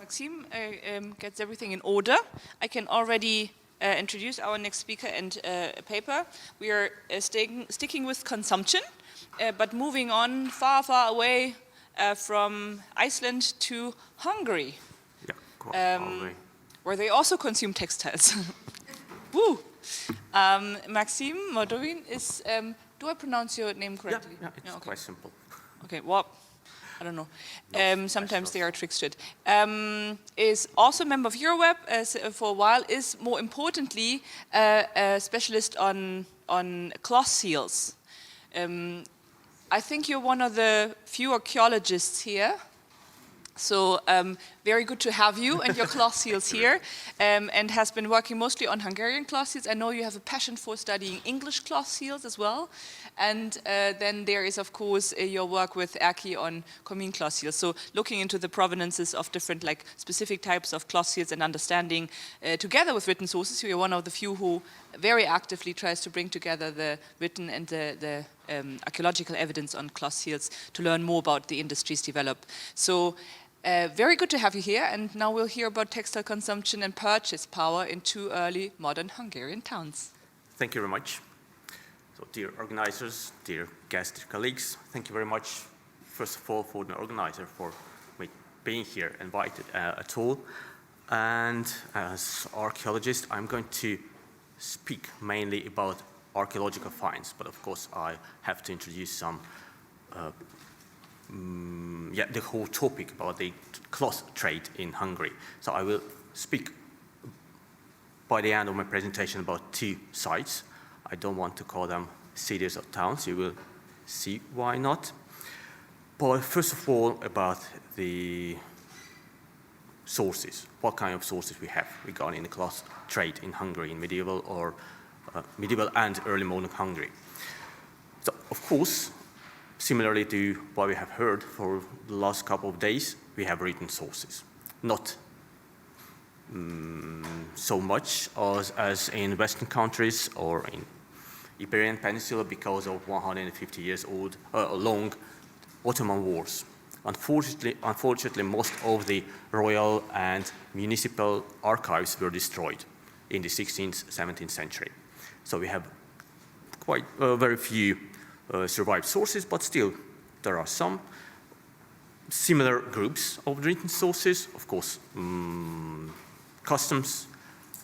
Maxim gets everything in order, I can already introduce our next speaker and paper. We are sticking with consumption, but moving on far, far away from Iceland to Hungary, where they also consume textiles. Woo! Maxim Mordovin is, do I pronounce your name correctly? Yeah, it's quite simple. Okay, well, I don't know. Sometimes they are trickstered. Is also a member of EuroWeb for a while, is more importantly a specialist on cloth seals. I think you're one of the few archaeologists here. So very good to have you and your cloth seals here, and has been working mostly on Hungarian cloth seals. I know you have a passion for studying English cloth seals as well. And then there is, of course, your work with Erki on Commune cloth seals. So looking into the provenances of different, like, specific types of cloth seals and understanding, together with written sources. You're one of the few who very actively tries to bring together the written and the archaeological evidence on cloth seals to learn more about the industries developed. So very good to have you here, and now we'll hear about textile consumption and purchase power in two early modern Hungarian towns. Thank you very much. So, dear organizers, dear guests, dear colleagues, thank you very much, first of all, for the organizer for being here, invited at all. And as archaeologist, I'm going to speak mainly about archaeological finds, but of course I have to introduce some the whole topic about the cloth trade in Hungary. So I will speak by the end of my presentation about two sites. I don't want to call them cities or towns. You will see why not. But first of all, about the sources. What kind of sources we have regarding the cloth trade in Hungary in medieval or medieval and early modern Hungary. So, of course, similarly to what we have heard for the last couple of days, we have written sources. Not so much as in Western countries or in Iberian Peninsula because of 150 years old, long Ottoman wars. Unfortunately, most of the royal and municipal archives were destroyed in the 16th, 17th century. So we have quite very few survived sources, but still there are some similar groups of written sources, of course, customs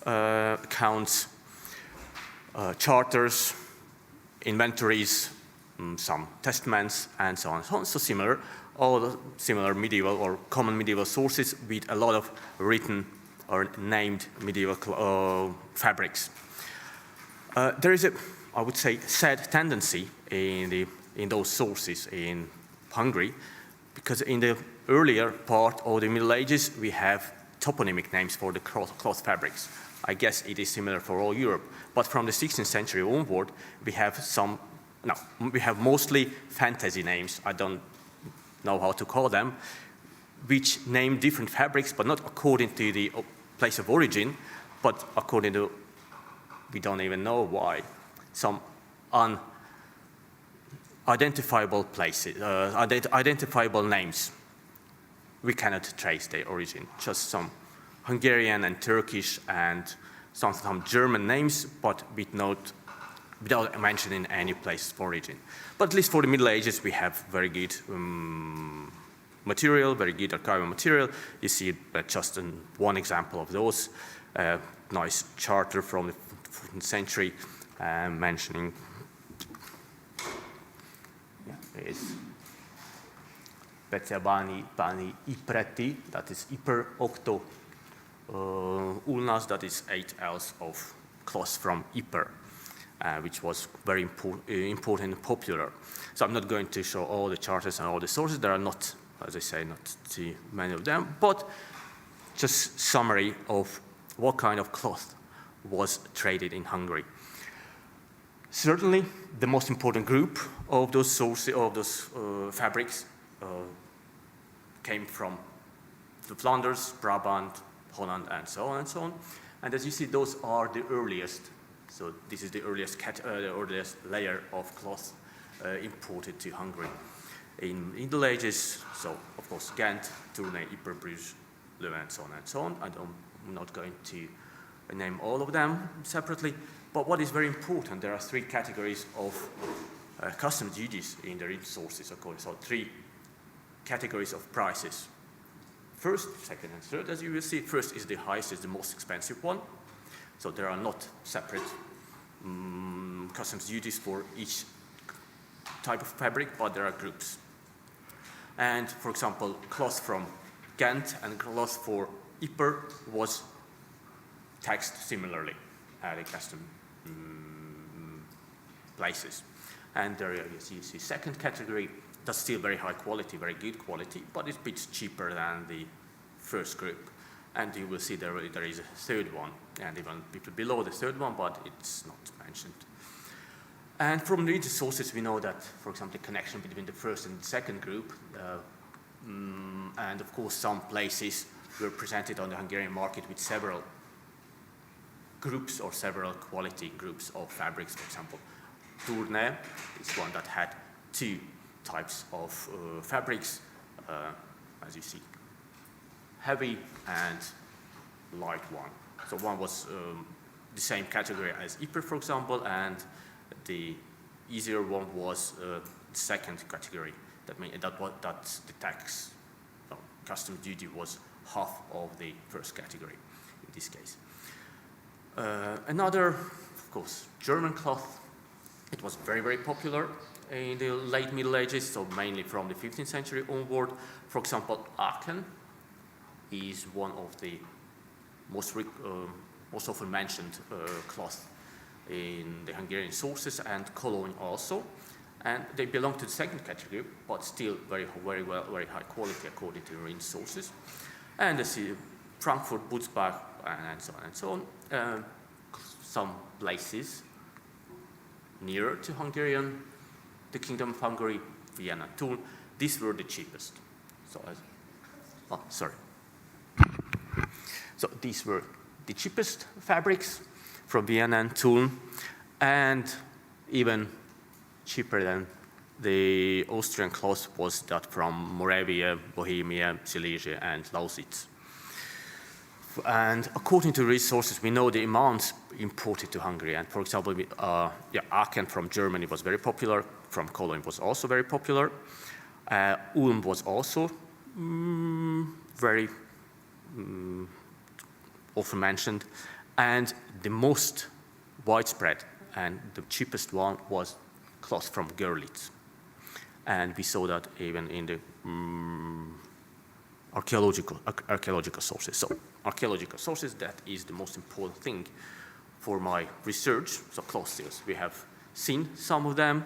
accounts, charters, inventories, some testaments, and so on and so on. So similar, all similar medieval or common medieval sources with a lot of written or named medieval fabrics. There is a, I would say, sad tendency in those sources in Hungary, because in the earlier part of the Middle Ages we have toponymic names for the cloth fabrics. I guess it is similar for all Europe. But from the 16th century onward, we have we have mostly fantasy names, I don't know how to call them, which name different fabrics, but not according to the place of origin, but according to, we don't even know why, some unidentifiable places, identifiable names. We cannot trace their origin, just some Hungarian and Turkish and some German names, but without mentioning any place of origin. But at least for the Middle Ages, we have very good material, very good archival material. You see just one example of those. Nice charter from the 14th century mentioning is Pecebani Ipreti, that is Iper Octo Ulnas, that is 8 ells of cloth from Ypres, which was very important and popular. So I'm not going to show all the charters and all the sources. There are not, as I say, not too many of them, but just summary of what kind of cloth was traded in Hungary. Certainly, the most important group of those sources, of those fabrics, came from the Flanders, Brabant, Holland, and so on and so on. And as you see, those are the earliest. So this is the earliest layer of cloth imported to Hungary. In Middle Ages, so of course Ghent, Tournai, Ypres, Bruges, and so on and so on. I'm not going to name all of them separately, but what is very important, there are 3 categories of customs duties in the resources, so 3 categories of prices. First, second, and third, as you will see. First is the highest, is the most expensive one. So there are not separate customs duties for each type of fabric, but there are groups. And for example, cloth from Ghent and cloth for Ypres was taxed similarly at the custom places. And there you see second category, that's still very high quality, very good quality, but it's a bit cheaper than the first group. And you will see there is a third one, and even a bit below the third one, but it's not mentioned. And from the sources, we know that, for example, the connection between the first and the second group, and of course some places were presented on the Hungarian market with several groups or several quality groups of fabrics. For example, Tournai is one that had 2 types of fabrics, as you see, heavy and light one. So one was the same category as Ypres, for example, and the easier one was the second category. That means that the tax, customs duty was half of the first category in this case. Another, of course, German cloth. It was very, very popular in the late Middle Ages, so mainly from the 15th century onward. For example, Aachen is one of the most often mentioned cloth in the Hungarian sources, and Cologne also. And they belong to the second category, but still very high quality according to the sources. And I see Frankfurt, Butzbach, and so on and so on. Some places nearer to Hungarian, the Kingdom of Hungary, Vienna, Thun, these were the cheapest. So these were the cheapest fabrics from Vienna and Thun, and even cheaper than the Austrian cloth was that from Moravia, Bohemia, Silesia, and Lausitz. And according to resources, we know the amounts imported to Hungary. And for example, Aachen from Germany was very popular. From Cologne was also very popular. Ulm was also very often mentioned. And the most widespread and the cheapest one was cloth from Görlitz. And we saw that even in the archaeological sources. So archaeological sources, that is the most important thing for my research. So cloth seals, we have seen some of them,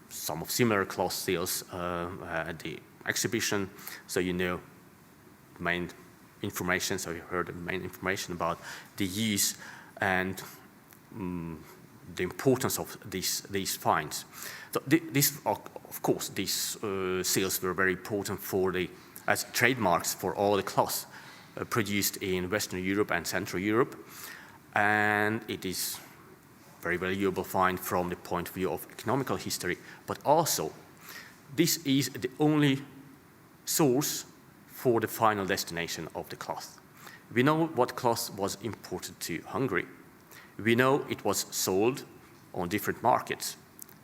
some of similar cloth seals at the exhibition. So you know main information, so you heard the main information about the use and the importance of these finds. So of course, these seals were very important as trademarks for all the cloths produced in Western Europe and Central Europe, and it is very valuable find from the point of view of economical history, but also this is the only source for the final destination of the cloth. We know what cloth was imported to Hungary. We know it was sold on different markets.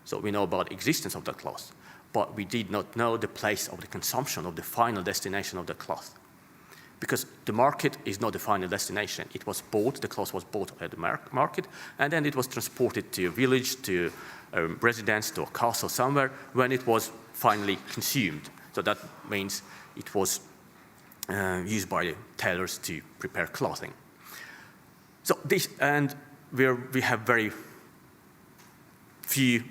So we know about the existence of the cloth, but we did not know the place of the consumption of the final destination of the cloth. Because the market is not the final destination. It was bought, the cloth was bought at the market, and then it was transported to a village, to a residence, to a castle somewhere, when it was finally consumed. So that means it was used by the tailors to prepare clothing. So this, and we have very few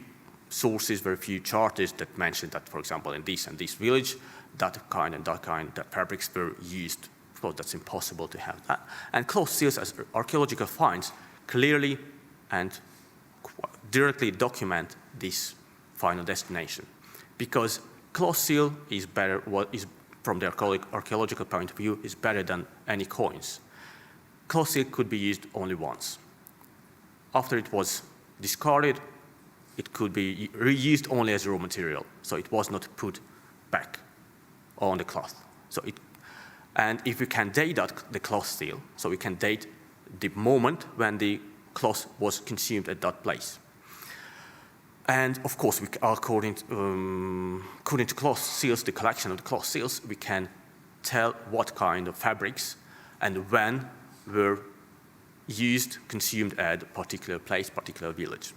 sources, very few charters that mention that, for example, in this and this village, that kind that fabrics were used. Of course, that's impossible to have that. And cloth seals as archaeological finds clearly and directly document this final destination. Because cloth seal is better, from the archaeological point of view, is better than any coins. Cloth seal could be used only once. After it was discarded, it could be reused only as raw material, so it was not put back on the cloth. So And if we can date the cloth seal, so we can date the moment when the cloth was consumed at that place. And of course, according to cloth seals, the collection of the cloth seals, we can tell what kind of fabrics and when were used, consumed at a particular place, particular village.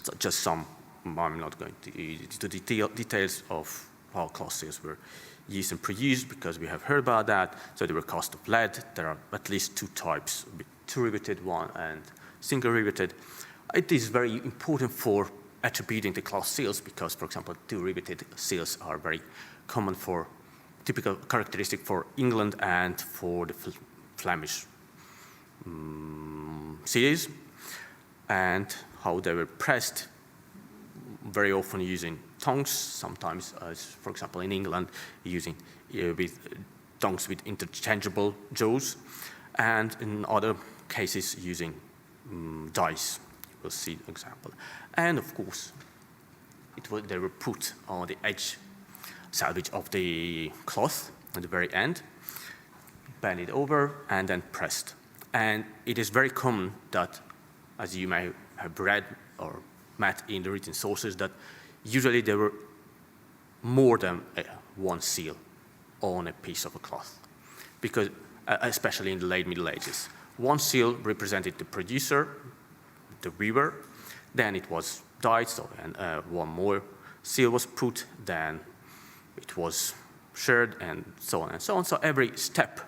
So just some, I'm not going to details of how cloth seals were used and produced, because we have heard about that. So they were cast of lead. There are at least two types, two riveted one and single riveted. It is very important for attributing the cloth seals because, for example, two riveted seals are very common for typical characteristic for England and for the Flemish seals, and how they were pressed, very often using tongs, sometimes, as for example in England, using with tongs with interchangeable jaws, and in other cases using dies. We'll see an example. And of course, they were put on the edge salvage of the cloth at the very end, bend it over, and then pressed. And it is very common that, as you may have read or met in the written sources, that usually there were more than one seal on a piece of a cloth, because especially in the late Middle Ages. One seal represented the producer, the weaver, then it was dyed, so, and one more seal was put, then it was shirred, and so on and so on. So every step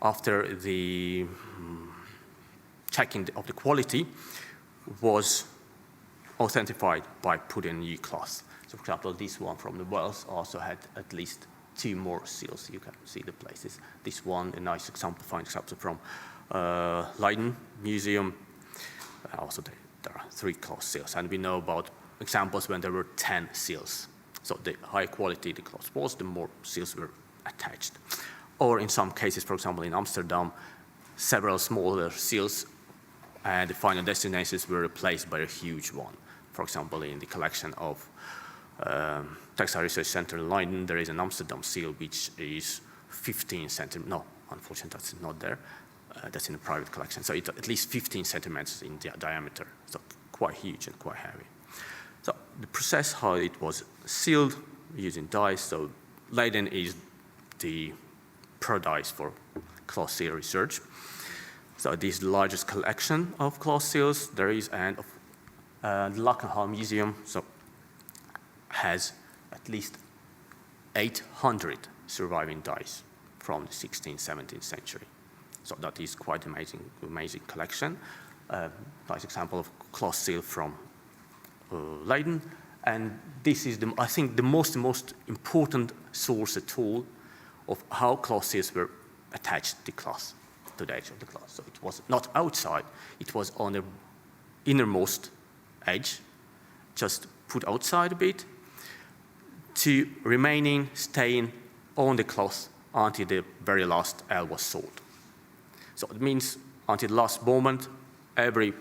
after the checking of the quality was authenticated by putting new cloth. So for example, this one from the Wells also had at least two more seals. You can see the places. This one, a nice example, fine example from Leiden Museum. Also there are 3 cloth seals, and we know about examples when there were 10 seals. So the higher quality the cloth was, the more seals were attached. Or in some cases, for example, in Amsterdam, several smaller seals and the final destinations were replaced by a huge one. For example, in the collection of Textile Research Center in Leiden, there is an Amsterdam seal which is 15 centimeters. No, unfortunately, that's not there. That's in a private collection. So it's at least 15 centimeters in diameter. So quite huge and quite heavy. So the process how it was sealed using dyes. So Leiden is the paradise for cloth seal research. So this is the largest collection of cloth seals there is, and the Lackenhall Museum has at least 800 surviving dyes from the 16th, 17th century. So that is quite amazing collection. Nice example of cloth seal from Leiden, and this is I think the most important source at all of how cloth seals were attached to cloth, to the edge of the cloth. So it was not outside; it was on the innermost edge, just put outside a bit, to staying on the cloth until the very last L was sold. So it means until the last moment, every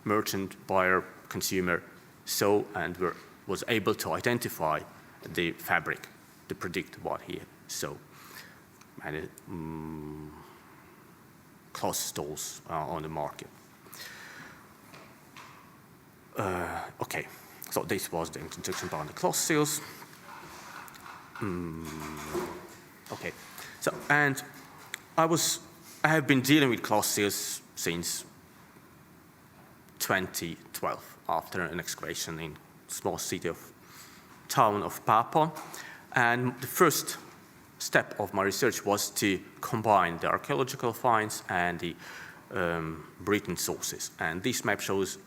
merchant, buyer, consumer saw and was able to identify the fabric to predict what he saw. And cloth stalls on the market. Okay, so this was the introduction about the cloth seals. Okay, so and I have been dealing with cloth seals since 2012 after an excavation in small town of Papa, and the first step of my research was to combine the archaeological finds and the written sources, and this map shows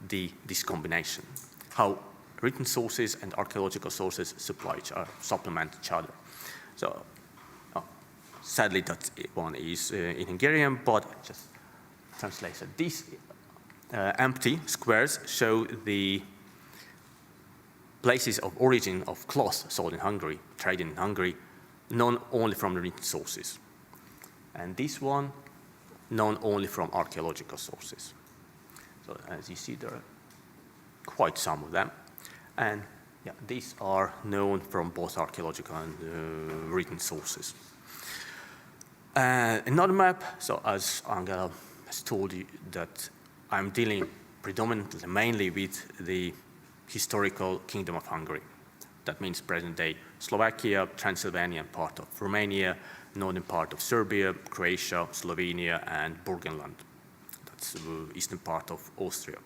this combination, how written sources and archaeological sources supplement each other. So sadly that one is in Hungarian, but I just translate it. These empty squares show the places of origin of cloth sold in Hungary, traded in Hungary, known only from the written sources. And this one, known only from archaeological sources. So as you see, there are quite some of them. And yeah, these are known from both archaeological and written sources. Another map, so as Angela has told you, that I'm dealing predominantly, mainly with the historical Kingdom of Hungary. That means present-day Slovakia, Transylvania, and part of Romania, northern part of Serbia, Croatia, Slovenia, and Burgenland. That's the eastern part of Austria.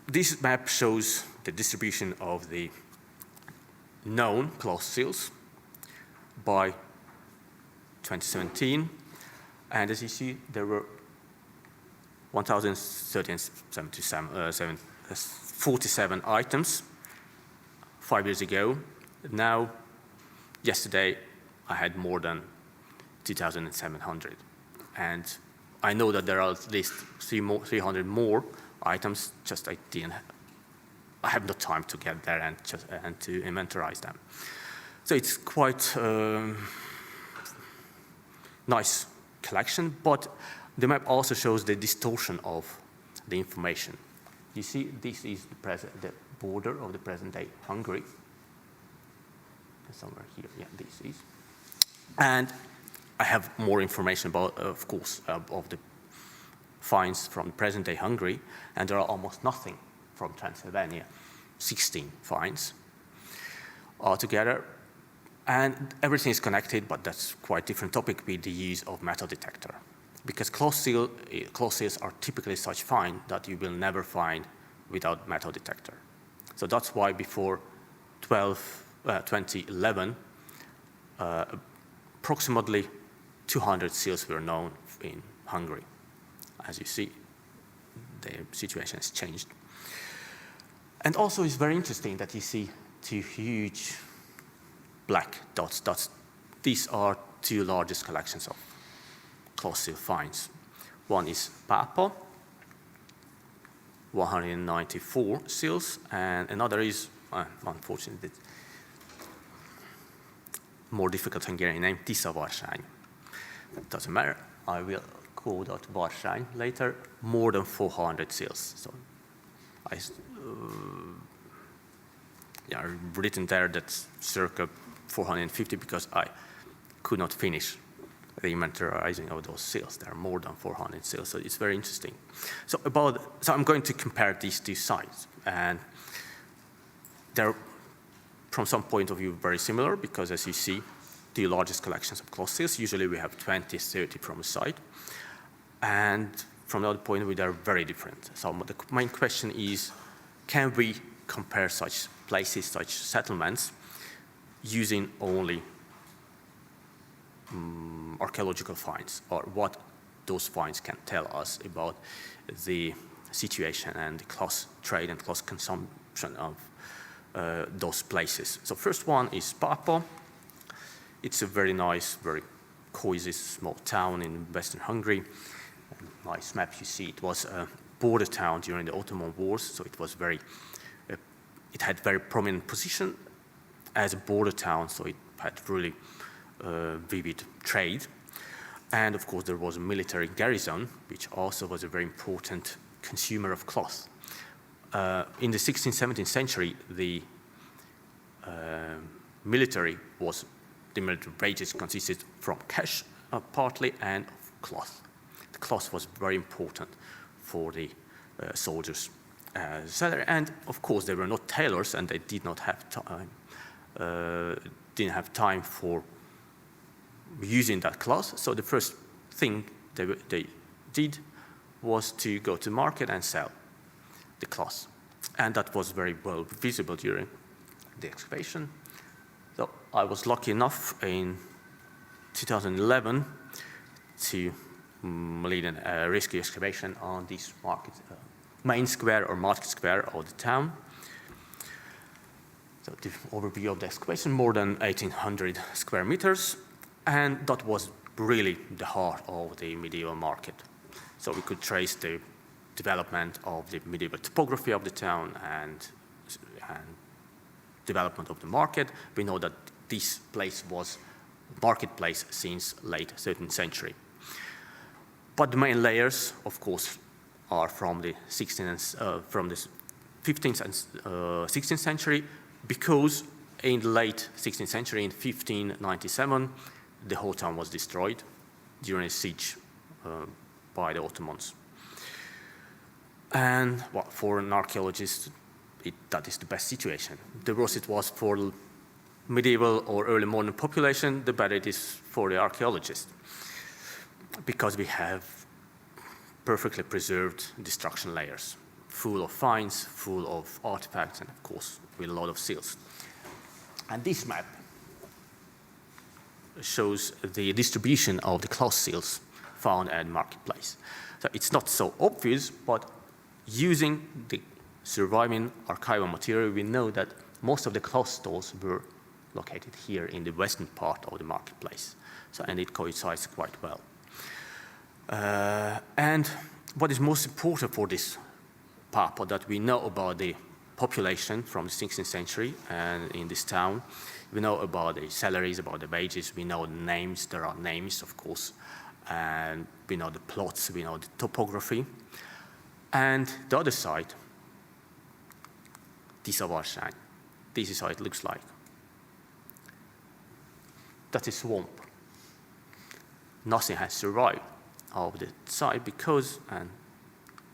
This map shows the distribution of the known cloth seals by 2017, and as you see, there were 1,347 items 5 years ago. Now, yesterday, I had more than 2,700, and I know that there are at least 300 more items. Just I have no time to get there and to inventorize them. So it's quite nice collection, but the map also shows the distortion of the information. You see, this is the border of the present-day Hungary. Somewhere here, yeah, this is. And I have more information about, of course, of the finds from present-day Hungary, and there are almost nothing from Transylvania, 16 finds altogether. And everything is connected, but that's quite a different topic with the use of metal detector. Because cloth seals are typically such fine that you will never find without metal detector. So that's why before 2011, approximately 200 seals were known in Hungary. As you see, the situation has changed. And also it's very interesting that you see two huge black dots. These are two largest collections of cloth seal finds. One is Papa, 194 seals, and another is, unfortunately, more difficult Hungarian name, Tiszavarsány. It doesn't matter, I will call that Varsány later, more than 400 seals. So I've written there that's circa 450 because I could not finish the inventorizing of those seals. There are more than 400 seals, so it's very interesting. So I'm going to compare these two sites, and they're, from some point of view, very similar because, as you see, the largest collections of cloth seals, usually we have 20, 30 from a site, and from the other point of view, they're very different. So the main question is, can we compare such places, such settlements, using only archaeological finds, or what those finds can tell us about the situation and the cloth trade and cloth consumption of those places. So first one is Papa. It's a very nice, very cozy small town in western Hungary. Nice map you see. It was a border town during the Ottoman Wars, so it was it had very prominent position as a border town, so it had really vivid trade. And of course there was a military garrison, which also was a very important consumer of cloth. In the 16th, 17th century, the military wages consisted from cash partly and of cloth. The cloth was very important for the soldiers. And of course they were not tailors, and they did not have time, didn't have time for using that cloth. So the first thing they did was to go to market and sell the cloth. And that was very well visible during the excavation. So I was lucky enough in 2011 to lead a rescue excavation on this market, main square or market square of the town. So the overview of the excavation, more than 1,800 square meters, and that was really the heart of the medieval market. So we could trace the development of the medieval topography of the town and development of the market. We know that this place was marketplace since late 13th century. But the main layers, of course, are from the 15th and 16th century, because in the late 16th century, in 1597, the whole town was destroyed during a siege by the Ottomans. And well, for an archaeologist, that is the best situation. The worse it was for medieval or early modern population, the better it is for the archaeologist, because we have perfectly preserved destruction layers, full of finds, full of artifacts, and of course, with a lot of seals. And this map shows the distribution of the cloth seals found at marketplace. So it's not so obvious, but using the surviving archival material, we know that most of the cloth stores were located here in the western part of the marketplace. So, and it coincides quite well. And what is most important for this Papa that we know about the population from the 16th century and in this town. We know about the salaries, about the wages, we know the names, there are names of course, and we know the plots, we know the topography. And the other side, Tiszavarsány, this is how it looks like. That is swamp. Nothing has survived of the side because, and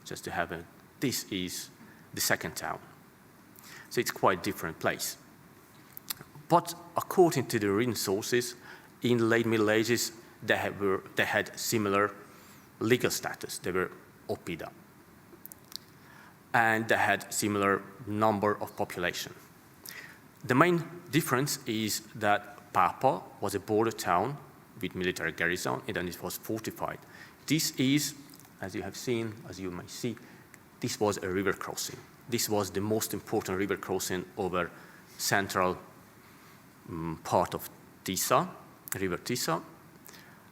just to have a, this is the second town. So it's quite a different place. But according to the written sources, in the late Middle Ages, they had similar legal status. They were oppida. And they had similar number of population. The main difference is that Papa was a border town with military garrison, and then it was fortified. This is, as you have seen, as you may see, this was a river crossing. This was the most important river crossing over central part of Tisa, River Tisa.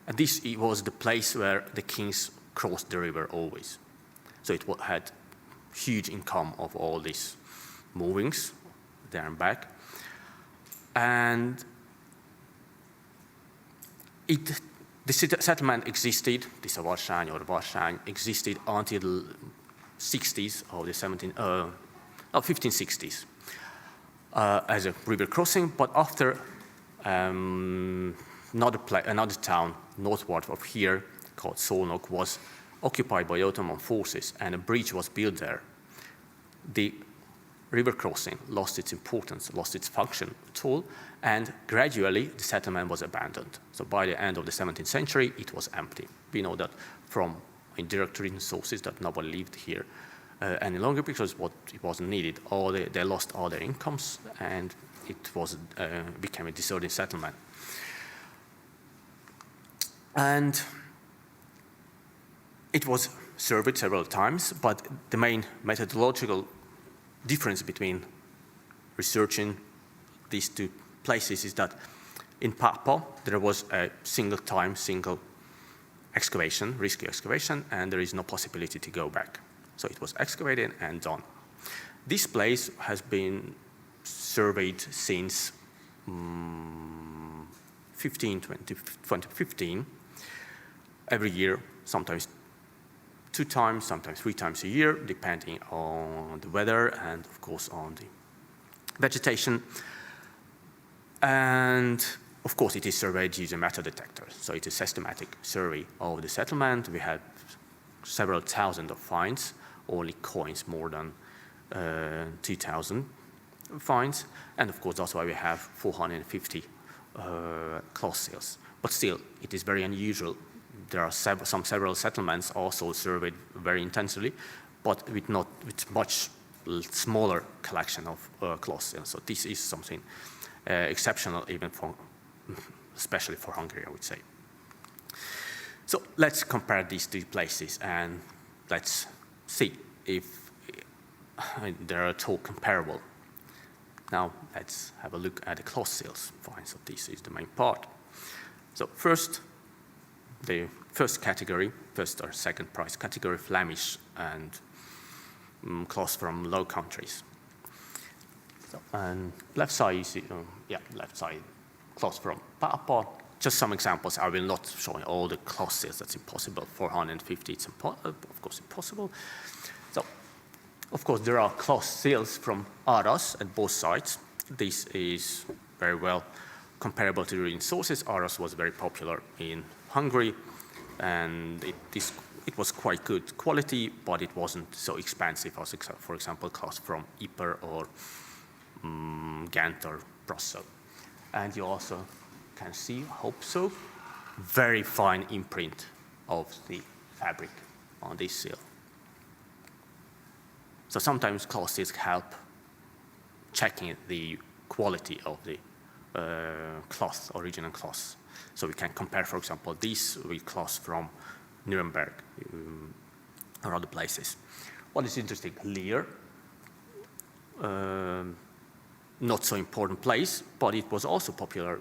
And this was the place where the kings crossed the river always. So it had huge income of all these movings there and back. And the settlement existed, Tiszavarsány or Varsány, existed until the 60s of the 1560s as a river crossing, but after another town northward of here called Szolnok was occupied by Ottoman forces and a bridge was built there, the river crossing lost its importance, lost its function at all, and gradually the settlement was abandoned. So by the end of the 17th century, it was empty. We know that from indirect written sources that nobody lived here any longer because it wasn't needed. They lost all their incomes and it became a deserted settlement. And it was surveyed several times, but the main methodological difference between researching these two places is that in Papa there was a single excavation, risky excavation, and there is no possibility to go back. So it was excavated and done. This place has been surveyed since 2015, every year, sometimes 2 times, sometimes 3 times a year, depending on the weather and of course on the vegetation. And of course it is surveyed using metal detectors. So it's a systematic survey of the settlement. We have several thousand of finds, only coins more than 2,000 finds. And of course that's why we have 450 cloth seals. But still, it is very unusual. There are several settlements also surveyed very intensely, but with much smaller collection of cloth seals. So this is something exceptional, even especially for Hungary, I would say. So let's compare these 2 places and let's see if they are at all comparable. Now let's have a look at the cloth seals finds. So this is the main part. So first, the first or second price category, Flemish and cloth from Low Countries. So, and left side, you see, left side, cloth from Papa. Just some examples. I will not show all the cloth seals. That's impossible. 450, it's of course impossible. So, of course, there are cloth seals from Aras at both sides. This is very well comparable to the written sources, Aras was very popular in Hungary, and it was quite good quality, but it wasn't so expensive as, for example, cloth from Ypres or Ghent or Brussels. And you also can see, hope so, very fine imprint of the fabric on this seal. So sometimes cloth seals help checking the quality of the cloth, original cloth. So we can compare, for example, this with cloth from Nuremberg or other places. What is interesting, Leer, not so important place, but it was also popular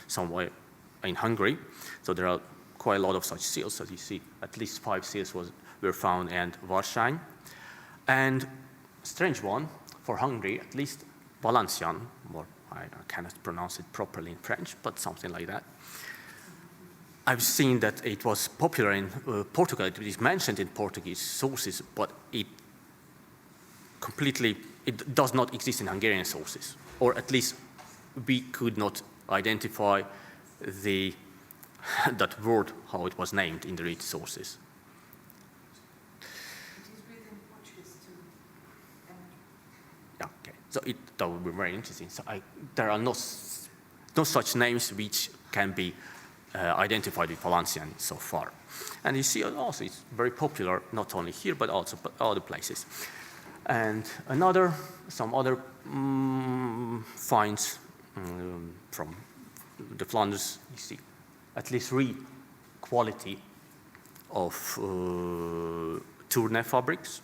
somewhere in Hungary. So there are quite a lot of such seals, as you see. At least 5 seals were found in Warszawa. And strange one, for Hungary, at least Valencian, or I cannot pronounce it properly in French, but something like that. I've seen that it was popular in Portugal. It is mentioned in Portuguese sources, but it does not exist in Hungarian sources, or at least we could not identify that word, how it was named in the written sources. So that would be very interesting. So there are no such names which can be identified with Valencian so far. And you see also it's very popular, not only here, but also other places. And some other finds from the Flanders, you see at least 3 quality of Tournai fabrics,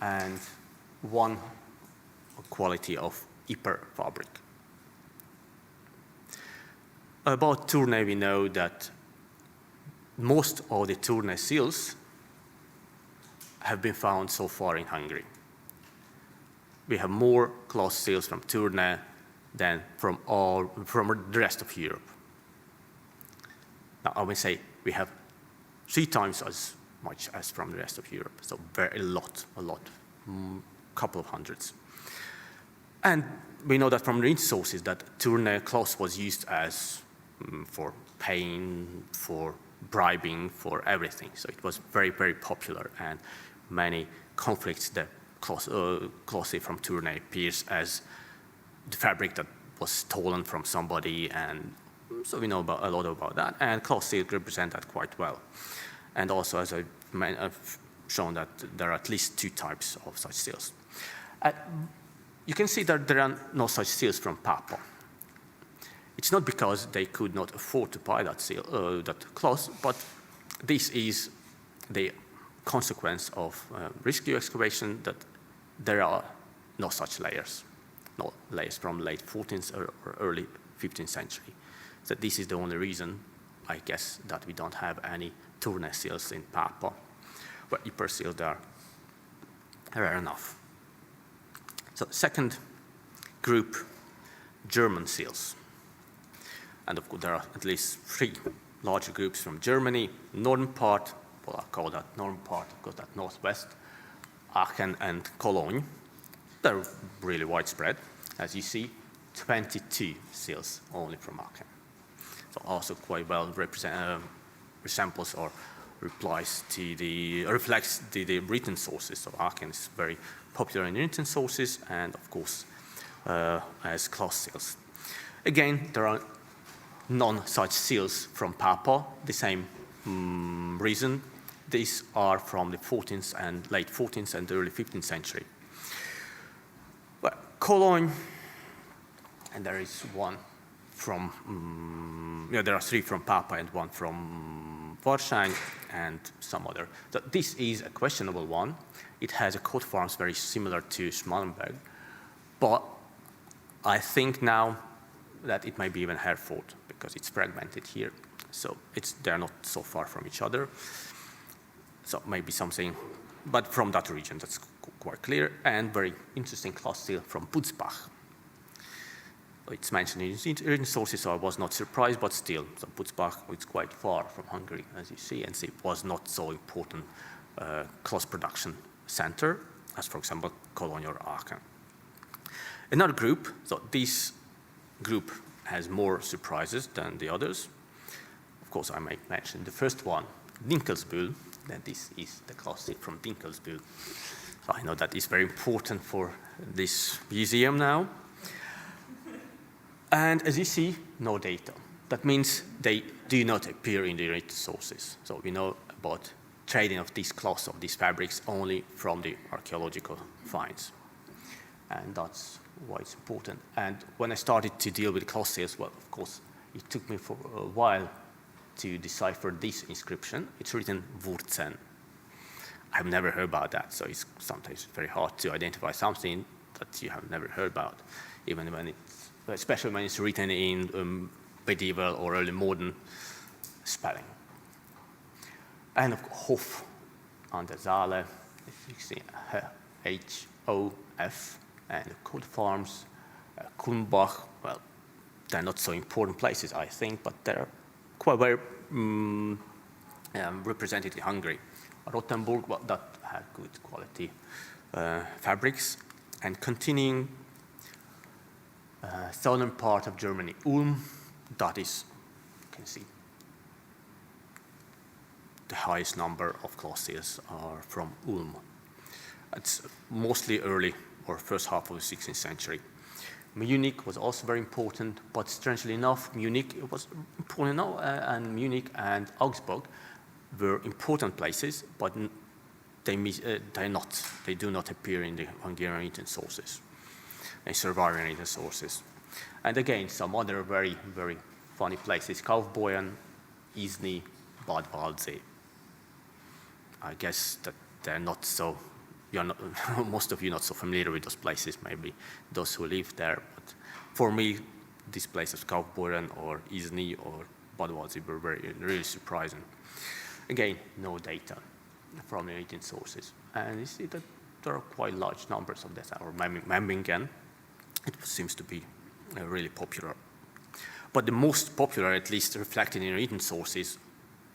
and 1 quality of Ypres fabric. About Tournai, we know that most of the Tournai seals have been found so far in Hungary. We have more cloth seals from Tournai than from the rest of Europe. Now, I would say we have 3 times as much as from the rest of Europe, so a lot, couple of hundreds. And we know that from written sources that Tournai cloth was used as for paying, for bribing, for everything. So it was very, very popular, and many conflicts that cloth from Tournai appears as the fabric that was stolen from somebody, and so we know a lot about that, and cloth seals represent that quite well. And also, as I've shown, that there are at least 2 types of such seals. You can see that there are no such seals from Papua. It's not because they could not afford to buy that seal, that cloth, but this is the consequence of rescue excavation, that there are no such layers, no layers from late 14th or early 15th century. So this is the only reason, I guess, that we don't have any Tournai seals in Papua, but Ypres seals are rare enough. So second group, German seals. And of course, there are at least 3 larger groups from Germany. Northern part, well, I call that northern part because that's northwest, Aachen and Cologne. They're really widespread. As you see, 22 seals only from Aachen. So also quite well resembles or reflects the written sources. So Aachen is very popular in written sources, and of course as cloth seals. Again, there are none such seals from Papua, the same reason. These are from the 14th and late 14th and early 15th century. Well, Cologne, and there is 1 from, there are 3 from Papua and 1 from Warszawa and some other. So this is a questionable one. It has a coat of arms very similar to Schmallenberg, but I think now that it might be even Hereford because it's fragmented here. So they're not so far from each other. So maybe something, but from that region, that's quite clear. And very interesting cloth seal from Butzbach. It's mentioned in written sources, so I was not surprised, but still, so Butzbach is quite far from Hungary, as you see, and it was not so important cloth production center as, for example, Cologne or Aachen. Another group, so this group has more surprises than the others. Of course, I might mention the first one, Dinkelsbühl, and this is the cloth from Dinkelsbühl. So I know that is very important for this museum now. And as you see, no data. That means they do not appear in the written sources. So we know about trading of these cloths, of these fabrics, only from the archaeological finds. And that's why it's important. And when I started to deal with cloth sales, well, of course, it took me for a while to decipher this inscription. It's written Wurzen. I've never heard about that, so it's sometimes very hard to identify something that you have never heard about, even when it's, especially when it's written in medieval or early modern spelling. And of course, Hof an der Saale, H-O-F, and coat farms, Kulmbach, well, they're not so important places, I think, but they're quite well represented in Hungary. Rothenburg, well, that had good quality fabrics. And continuing, southern part of Germany, Ulm, that is, you can see, the highest number of cloth sales are from Ulm. It's mostly early or first half of the 16th century. Munich was also very important, but strangely enough, Munich was important now, and Munich and Augsburg were important places, but they do not appear in the Hungarian written sources, and surviving written sources. And again, some other very, very funny places, Kaufbeuren, Izny, Bad Waldsee. I guess that they're not so, most of you not so familiar with those places, maybe those who live there, but for me, these places, Kaufbeuren or Izny or Bad Waldsee, were really surprising. Again, no data from the written sources. And you see that there are quite large numbers of that, or Memmingen, it seems to be really popular. But the most popular, at least reflected in written sources,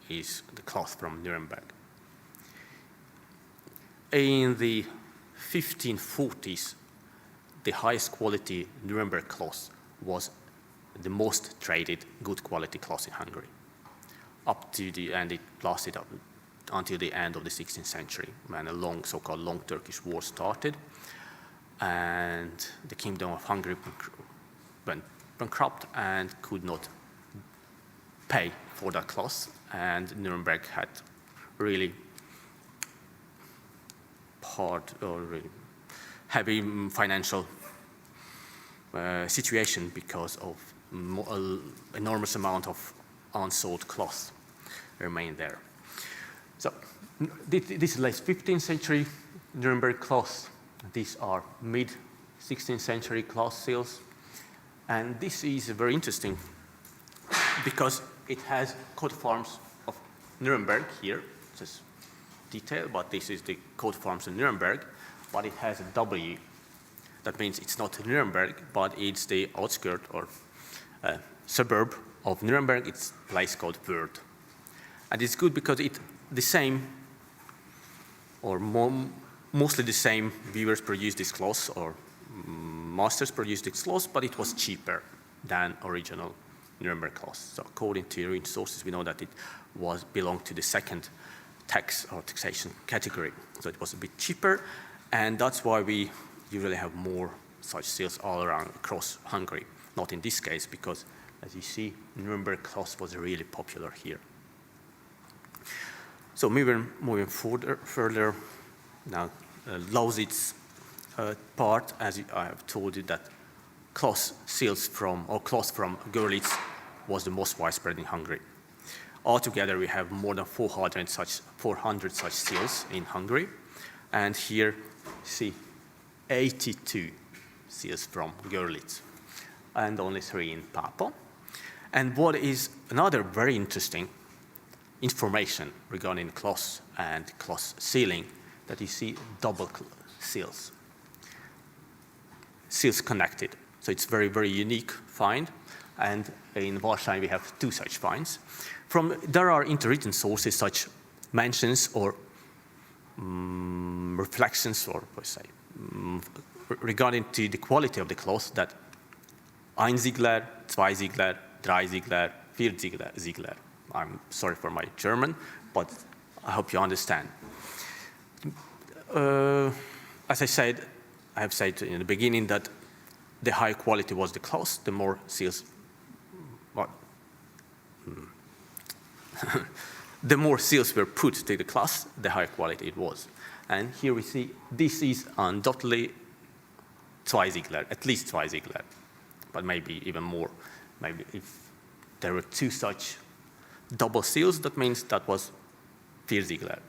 is the cloth from Nuremberg. In the 1540s, the highest quality Nuremberg cloth was the most traded good quality cloth in Hungary. Up to the end, it lasted up until the end of the 16th century, when a long, so-called long Turkish war started, and the Kingdom of Hungary went bankrupt and could not pay for that cloth, and Nuremberg had really hard or really heavy financial situation because of enormous amount of unsold cloth remained there. So this is late 15th century Nuremberg cloth. These are mid 16th century cloth sales. And this is very interesting because it has coat of arms of Nuremberg here. This detail, but this is the coat of arms of Nuremberg, but it has a W. That means it's not Nuremberg, but it's the outskirt or suburb of Nuremberg. It's a place called Wörth. And it's good because it's the same, or mostly the same weavers produced this cloth, or masters produced this cloth, but it was cheaper than original Nuremberg cloth. So according to written sources, we know that it belonged to the second tax or taxation category. So it was a bit cheaper, and that's why we usually have more such sales all around across Hungary. Not in this case, because as you see, Nuremberg cloth was really popular here. So moving further now, Lausitz part, as I have told you, that cloth sales from Görlitz was the most widespread in Hungary. Altogether, we have more than 400 such seals in Hungary, and here you see 82 seals from Görlitz, and only 3 in Papa. And what is another very interesting information regarding cloth and cloth sealing, that you see double seals connected. So it's very, very unique find, and in Warsaw we have 2 such finds. There are interwritten sources such mentions or reflections, or let's say regarding to the quality of the cloth, that ein Ziegler, zwei Ziegler, drei Ziegler, vier Ziegler. I'm sorry for my German, but I hope you understand. As I have said in the beginning that the higher quality was the cloth, the more seals, the more seals were put to the cloth, the higher quality it was. And here we see this is undoubtedly zwei Ziegler, at least zwei Ziegler, but maybe even more. Maybe if there were two such double seals, that means that was vier Ziegler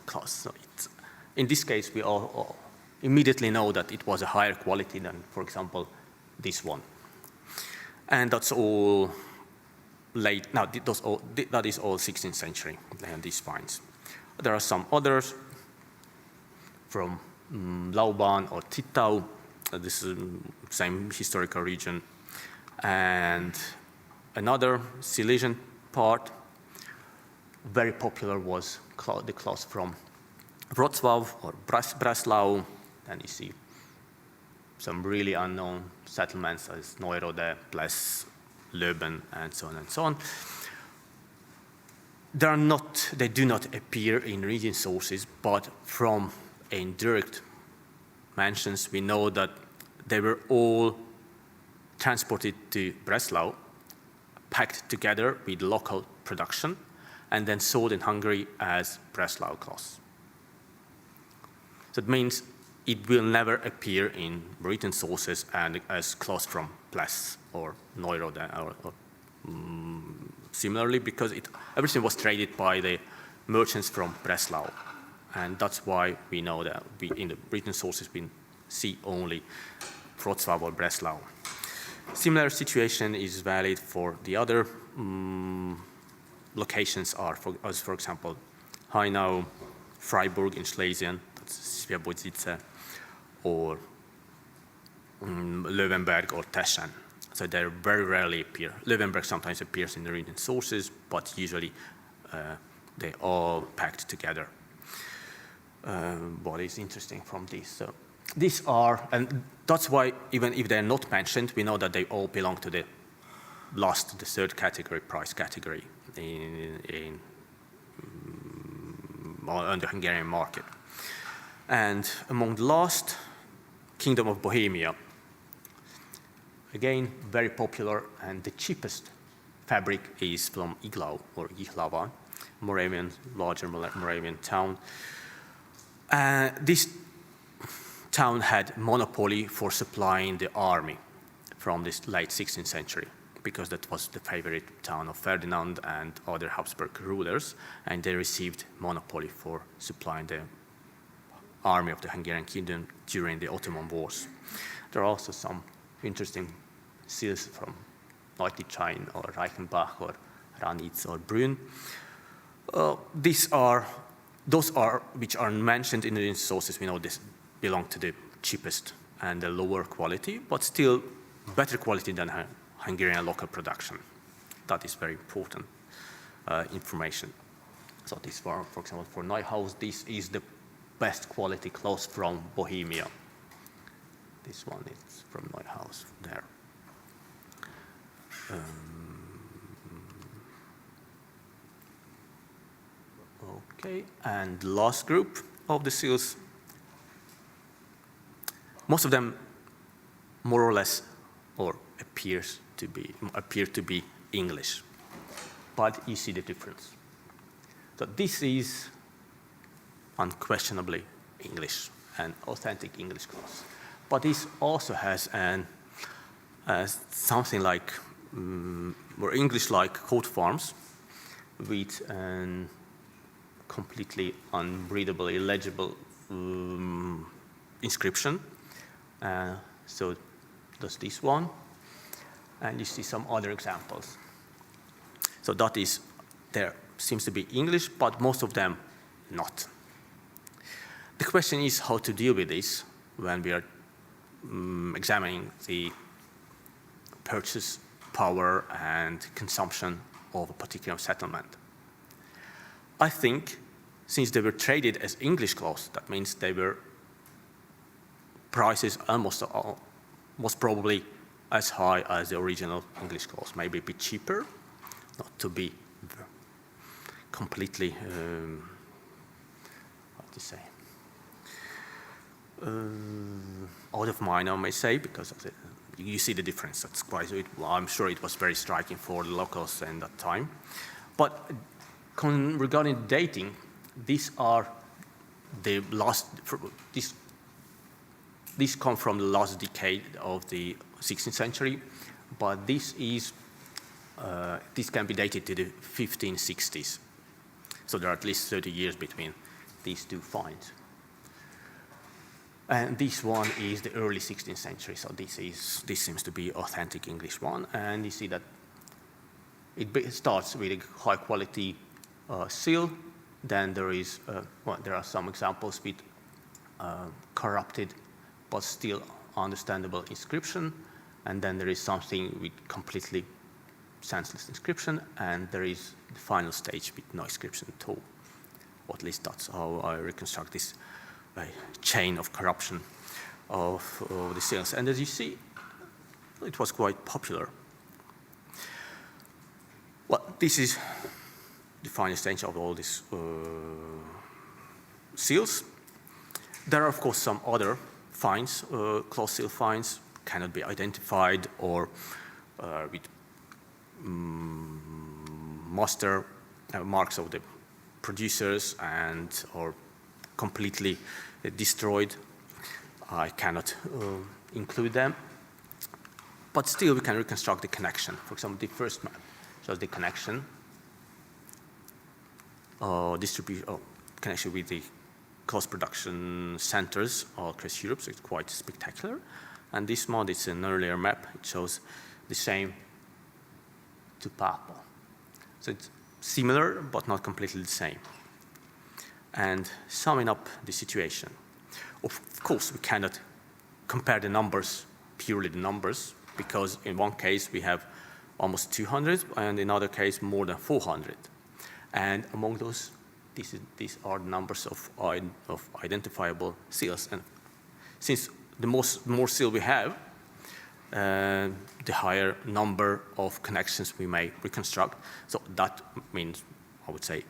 cloth. So in this case, we all immediately know that it was a higher quality than, for example, this one. And that's all late, now that is all 16th century, and these finds. There are some others from Lauban or Tittau. This is the same historical region. And another Silesian part, very popular was the cloth from Wrocław or Breslau. And you see some really unknown settlements as Neurode, Ples, Löben, and so on and so on. They do not appear in region sources, but from indirect mentions, we know that they were all transported to Breslau, packed together with local production, and then sold in Hungary as Breslau cloth. So it means it will never appear in written sources and as cloth from Ples or Neurode or similarly, because everything was traded by the merchants from Breslau. And that's why we know that in the written sources we see only Wrocław or Breslau. Similar situation is valid for the other locations, as for example, Hainau, Freiburg in Schlesien, that's Świebodzice, or Löwenberg or Teschen. So they very rarely appear. Löwenberg sometimes appears in the written sources, but usually they all packed together. What is interesting from this? So these are, and that's why even if they're not mentioned, we know that they all belong to the third category, price category on the Hungarian market. And among the last, Kingdom of Bohemia. Again, very popular, and the cheapest fabric is from Iglau or Jihlava, larger Moravian town. This town had monopoly for supplying the army from this late 16th century, because that was the favorite town of Ferdinand and other Habsburg rulers, and they received monopoly for supplying the army of the Hungarian kingdom during the Ottoman Wars. There are also some interesting seals from Neutychain or Reichenbach or Ranitz or Brünn. Those which are mentioned in the sources, we know this belong to the cheapest and the lower quality, but still better quality than Hungarian local production. That is very important information. So this, for example, for Neuhaus, this is the best quality cloth from Bohemia. This one is from Neuhaus there. Okay, and the last group of the seals, most of them more or less appear to be English, but you see the difference. So this is unquestionably English, an authentic English cloth. But this also has something like more English-like coat forms with an completely unreadable, illegible inscription. So that's this one, and you see some other examples. So that is, there seems to be English, but most of them not. The question is how to deal with this when we are examining the purchase power and consumption of a particular settlement. I think since they were traded as English cloths, that means they were prices most probably as high as the original English cloth, maybe a bit cheaper, not to be completely, how to say, out of mind, I may say, because of you see the difference. That's quite. I'm sure it was very striking for the locals in that time. But regarding dating, these are the last. These come from the last decade of the 16th century, but this can be dated to the 1560s. So there are at least 30 years between these two finds. And this one is the early 16th century, so this seems to be authentic English one. And you see that it starts with a high quality seal. Then there are some examples with corrupted but still understandable inscription. And then there is something with completely senseless inscription, and there is the final stage with no inscription at all. Or at least that's how I reconstruct this chain of corruption of the seals. And as you see, it was quite popular. Well, this is the final stage of all these seals. There are, of course, some other finds, cloth seal finds, cannot be identified, or with master marks of the producers or completely destroyed. I cannot include them. But still, we can reconstruct the connection. For example, the first map shows the connection, connection with the cloth production centers all across Europe, so it's quite spectacular. And this one is an earlier map. It shows the same to Papua. So it's similar, but not completely the same. And summing up the situation, of course, we cannot compare the numbers, purely the numbers, because in one case we have almost 200, and in another case more than 400. And among those, these are the numbers of identifiable seals. And since the more seal we have, the higher number of connections we may reconstruct. So that means, I would say,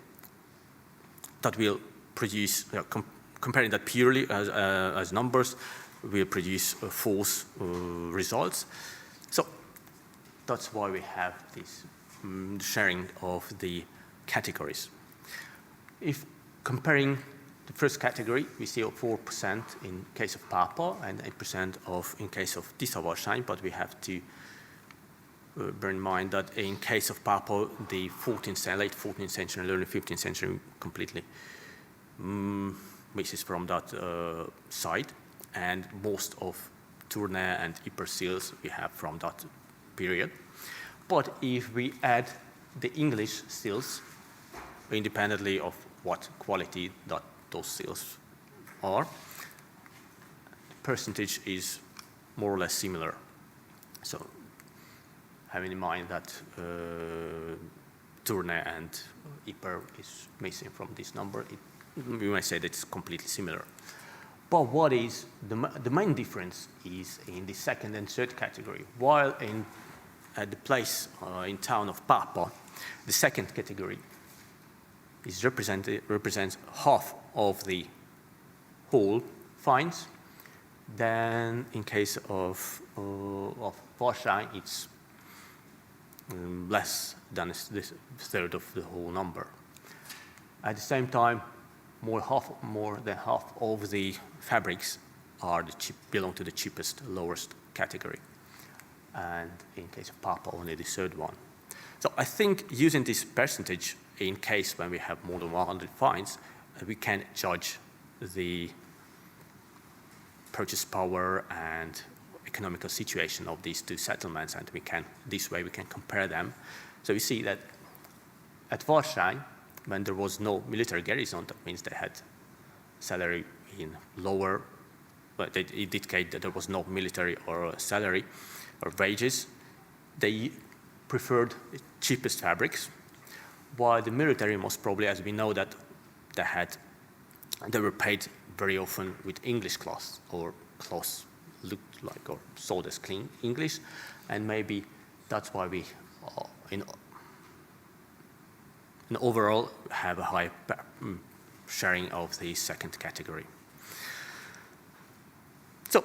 that will produce, comparing that purely as numbers, will produce false results. So that's why we have this sharing of the categories. If comparing the first category, we see 4% in case of Papua and 8% in case of Tiszavarsány, but we have to bear in mind that in case of Papua, the late 14th century and early 15th century completely misses from that side, and most of Tournai and Ypres seals we have from that period. But if we add the English seals, independently of what quality that those seals are, the percentage is more or less similar. So having in mind that Tournai and Ypres is missing from this number, we may say that it's completely similar. But what is the main difference is in the second and third category. While at the place in town of Papua, the second category represents half of the whole finds. Then in case of Varsány, it's less than a third of the whole number. At the same time, more than half of the fabrics belong to the cheapest, lowest category. And in case of Papua, only the third one. So I think using this percentage, in case when we have more than 100 finds, we can judge the purchase power and economical situation of these two settlements, and this way we can compare them. So we see that at Varsány, when there was no military garrison, that means they had salary in lower, but it indicated that there was no military or salary or wages. They preferred the cheapest fabrics, while the military most probably, as we know that they were paid very often with English cloth or cloth looked like or sold as clean English, and maybe that's why we, in overall, have a high sharing of the second category. So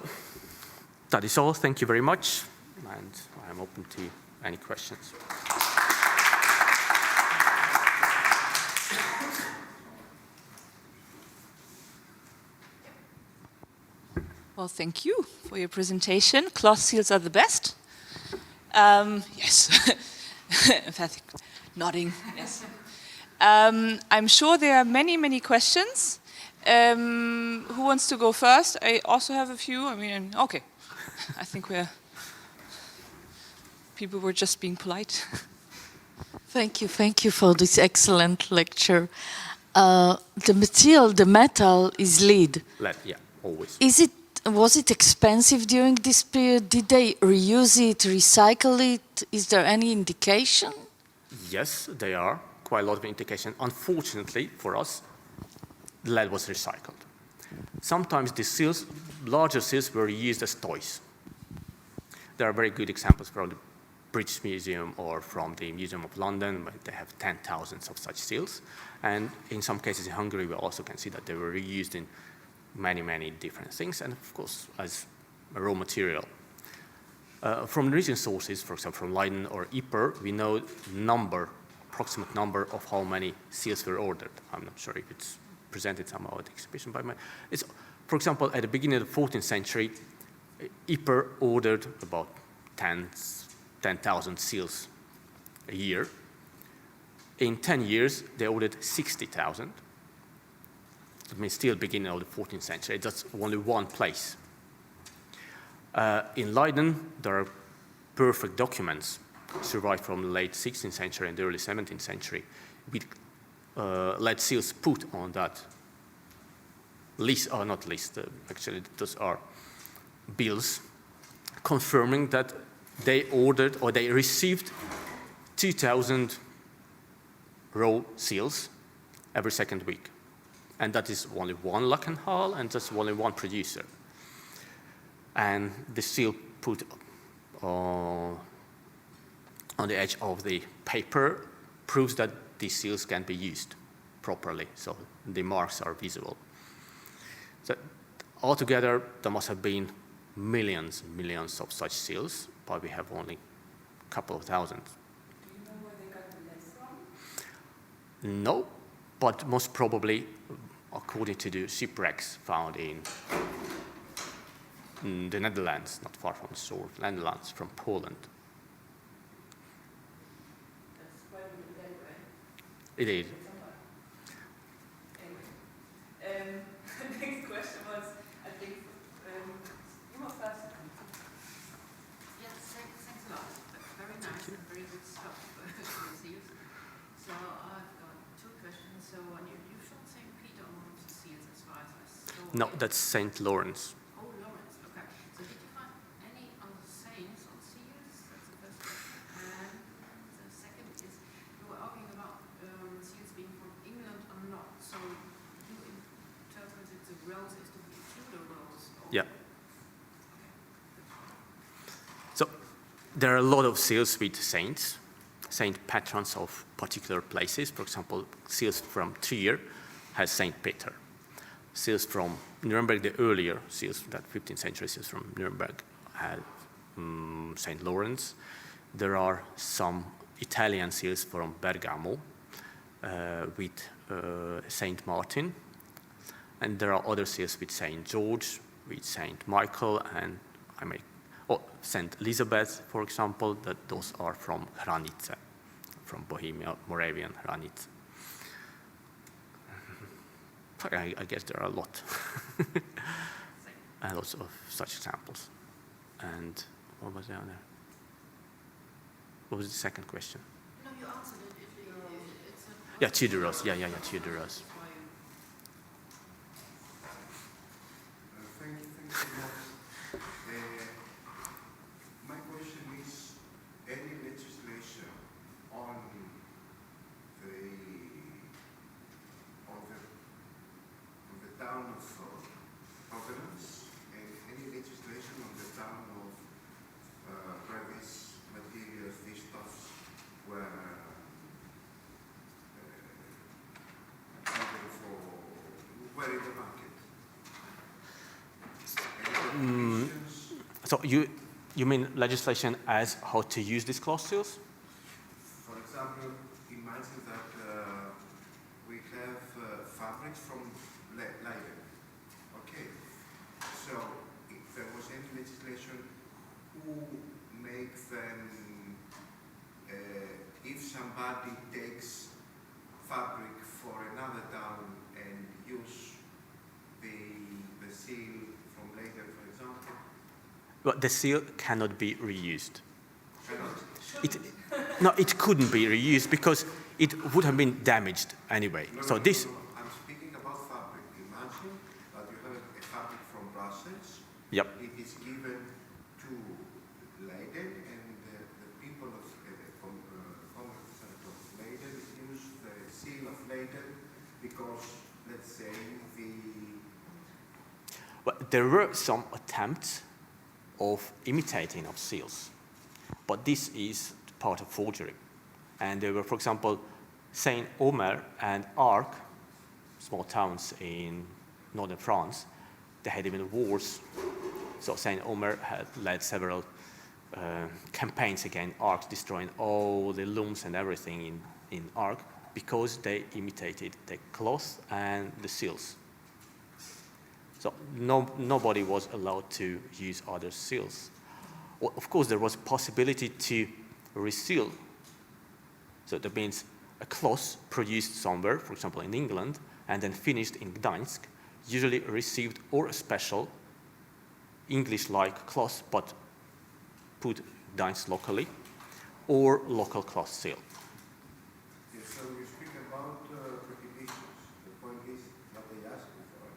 that is all. Thank you very much, and I'm open to any questions. Well, thank you for your presentation. Cloth seals are the best. Yes, emphatic nodding. Yes. I'm sure there are many, many questions. Who wants to go first? I also have a few. I mean, okay. I think people were just being polite. Thank you for this excellent lecture. The material, the metal is lead. Lead, yeah, always. Was it expensive during this period? Did they reuse it, recycle it? Is there any indication? Yes, there are quite a lot of indication. Unfortunately for us, lead was recycled. Sometimes the seals, larger seals, were used as toys. There are very good examples from the British Museum or from the Museum of London, where they have 10,000 of such seals. And in some cases in Hungary, we also can see that they were reused in many, many different things, and of course, as a raw material. From recent sources, for example, from Leiden or Ypres, we know approximate number of how many seals were ordered. I'm not sure if it's presented somehow at the exhibition, but for example, at the beginning of the 14th century, Ypres ordered about 10,000 seals a year. In 10 years, they ordered 60,000. It means still beginning of the 14th century. That's only one place. In Leiden, there are perfect documents survived from the late 16th century and the early 17th century with lead seals put on that list, or not list, actually those are bills confirming that they ordered or they received 2,000 raw seals every second week. And that is only one Lackenhall, and that's only one producer. And the seal put on the edge of the paper proves that these seals can be used properly, so the marks are visible. So altogether, there must have been millions and millions of such seals, but we have only a couple of thousand. Do you know where they got the lead from? No, but most probably, according to the shipwrecks found in the Netherlands, not far from the shore, Netherlands, from Poland. That's quite a bit dead, right? It is. Anyway, the next question was, I think, you were first. Yes, thanks a lot. Very nice and very good stuff. So I've got two questions. So you showed St. Peter on one of the seals as far as I saw. No, that's St. Lawrence. Oh, Lawrence. Okay. So did you find any other saints on seals? That's the first question. And the second is, you were arguing about seals being from England or not. So you interpreted the rose as to be a Tudor rose. Yeah. So there are a lot of seals with saints, saint patrons of particular places. For example, seals from Trier has Saint Peter. Seals from Nuremberg, the earlier seals, that 15th century seals from Nuremberg, had Saint Lawrence. There are some Italian seals from Bergamo with Saint Martin. And there are other seals with Saint George, with Saint Michael, and Saint Elizabeth, for example, that those are from Hranice, from Bohemia, Moravian Hranice. I guess there are a lot. And lots of such examples. And what was down there? What was the second question? No, you answered it. Yeah, Tudorous. Yeah, Tudorous. Thank you so much. My question is, any legislation on the town of Providence, and any legislation on the town of where these materials, these stuffs were given for, were in the market? Any regulations? So you mean legislation as how to use these cloth seals? For example, imagine that we have fabrics from Leiden. Okay, so if there was any legislation, who makes them, if somebody takes fabric for another town and use the seal from Leiden, for example? But the seal cannot be reused. Cannot? It couldn't be reused because it would have been damaged anyway. So this, No. I'm speaking about fabric. Imagine that you have a fabric from Brussels. yep. It is given to Leiden, and the people of Leiden use the seal of Leiden because, let's say, But there were some attempts of imitating of seals, but this is part of forgery. And there were, for example, Saint Omer and Arques, small towns in northern France. They had even wars. So Saint Omer had led several campaigns against Arques, destroying all the looms and everything in Arques because they imitated the cloth and the seals. So nobody was allowed to use other seals. Well, of course, there was a possibility to reseal. So that means a cloth produced somewhere, for example, in England, and then finished in Gdańsk, usually received or a special English-like cloth, but put Gdańsk locally, or local cloth seal. yes, so you speak about prohibitions. The point is what they asked me for.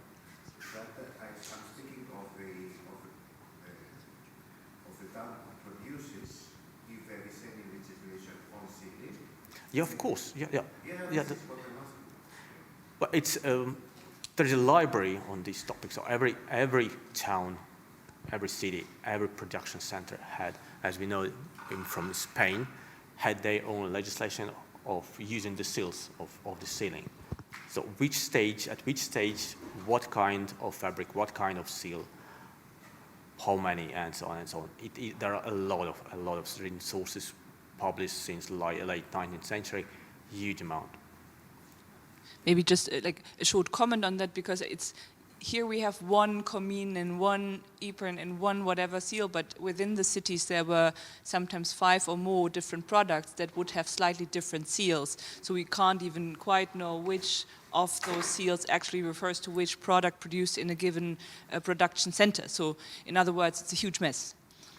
That I'm speaking of the town who produces, if there is any legislation on sealing. Yeah, of course. Yeah. This is what I'm asking. But it's there is a library on these topics. So every town, every city, every production center had, as we know from Spain, had their own legislation of using the seals of the sealing. So at which stage, what kind of fabric, what kind of seal, how many, and so on and so on. There are a lot of written sources published since late 19th century, huge amount. Maybe just like a short comment on that, because it's here we have one commune and one apron and one whatever seal, but within the cities there were sometimes 5 or more different products that would have slightly different seals. So we can't even quite know which of those seals actually refers to which product produced in a given production center. So in other words, it's a huge mess.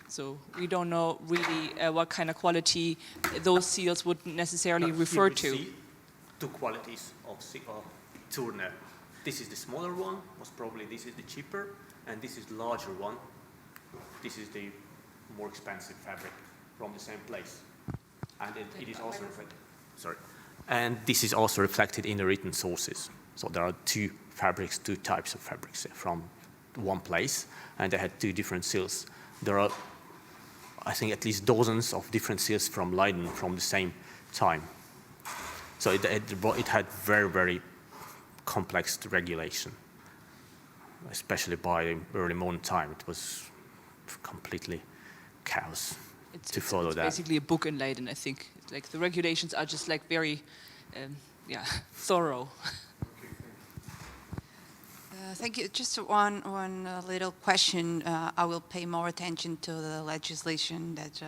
So we don't know really what kind of quality those seals would necessarily refer to. See two qualities of Turner. This is the smaller one, most probably this is the cheaper, and this is the larger one. This is the more expensive fabric from the same place. And it is also reflected. Sorry. And this is also reflected in the written sources. So there are two types of fabrics from one place, and they had 2 different seals. There are, I think, at least dozens of different seals from Leiden from the same time. So it had very, very complex regulation, especially by early modern time. It was completely chaos to follow it's that. Basically a book in Leiden, I think. Like the regulations are just like very, thorough. Thank you. Just one little question. I will pay more attention to the legislation that